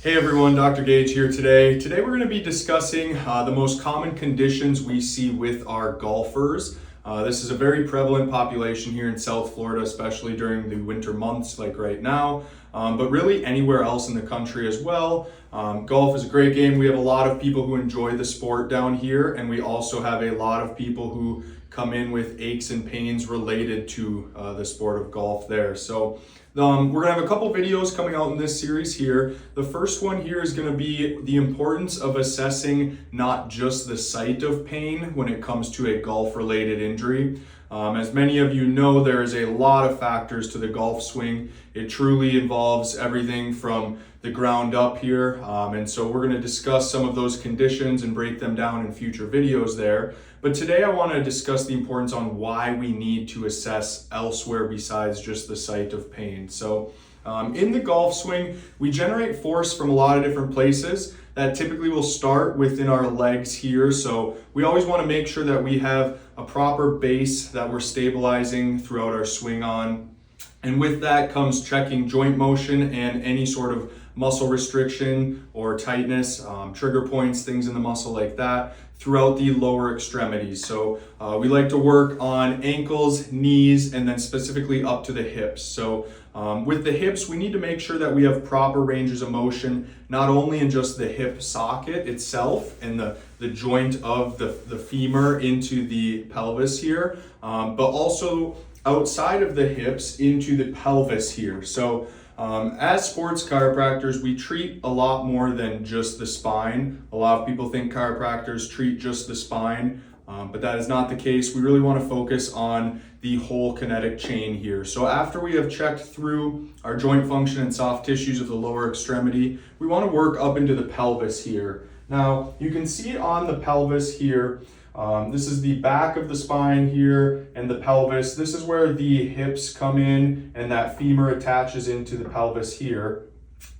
Hey everyone, Dr. Gage here today. Today we're going to be discussing the most common conditions we see with our golfers. This is a very prevalent population here in South Florida, especially during the winter months like right now, but really anywhere else in the country as well. Golf is a great game. We have a lot of people who enjoy the sport down here, and we also have a lot of people who come in with aches and pains related to the sport of golf there. So we're gonna have a couple videos coming out in this series here. The first one here is gonna be the importance of assessing not just the site of pain when it comes to a golf-related injury. As many of you know, there is a lot of factors to the golf swing. It truly involves everything from the ground up here. And so we're gonna discuss some of those conditions and break them down in future videos there. But today I wanna discuss the importance on why we need to assess elsewhere besides just the site of pain. So in the golf swing, we generate force from a lot of different places. That typically will start within our legs here. So we always want to make sure that we have a proper base that we're stabilizing throughout our swing on. And with that comes checking joint motion and any sort of muscle restriction or tightness, trigger points, things in the muscle like that throughout the lower extremities. So we like to work on ankles, knees, and then specifically up to the hips. So with the hips, we need to make sure that we have proper ranges of motion, not only in just the hip socket itself and the joint of the femur into the pelvis here, but also outside of the hips into the pelvis here. So as sports chiropractors, we treat a lot more than just the spine. A lot of people think chiropractors treat just the spine, but that is not the case. We really want to focus on the whole kinetic chain here. So after we have checked through our joint function and soft tissues of the lower extremity, we want to work up into the pelvis here. Now, you can see on the pelvis here, this is the back of the spine here and the pelvis. This is where the hips come in and that femur attaches into the pelvis here.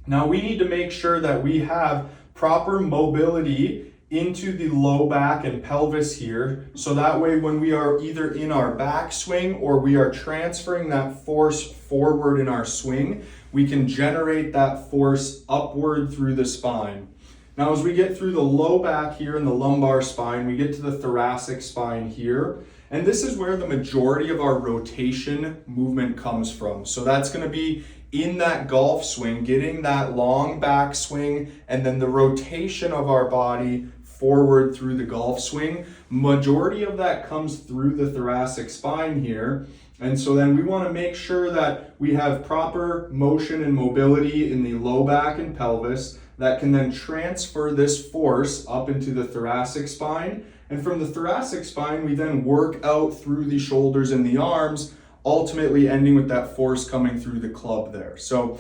Now we need to make sure that we have proper mobility into the low back and pelvis here. So that way when we are either in our backswing or we are transferring that force forward in our swing, we can generate that force upward through the spine. Now, as we get through the low back here and the lumbar spine, we get to the thoracic spine here. And this is where the majority of our rotation movement comes from. So that's going to be in that golf swing, getting that long back swing, and then the rotation of our body forward through the golf swing. Majority of that comes through the thoracic spine here. And so then we want to make sure that we have proper motion and mobility in the low back and pelvis that can then transfer this force up into the thoracic spine. And from the thoracic spine, we then work out through the shoulders and the arms, ultimately ending with that force coming through the club there. So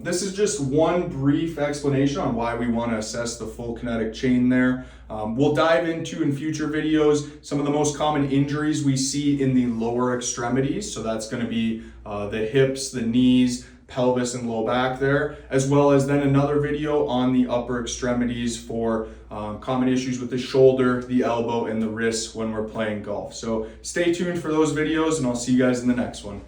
this is just one brief explanation on why we want to assess the full kinetic chain there. We'll dive into in future videos some of the most common injuries we see in the lower extremities. So that's going to be the hips, the knees, pelvis, and low back there, as well as then another video on the upper extremities for common issues with the shoulder, the elbow, and the wrist when we're playing golf. So stay tuned for those videos, and I'll see you guys in the next one.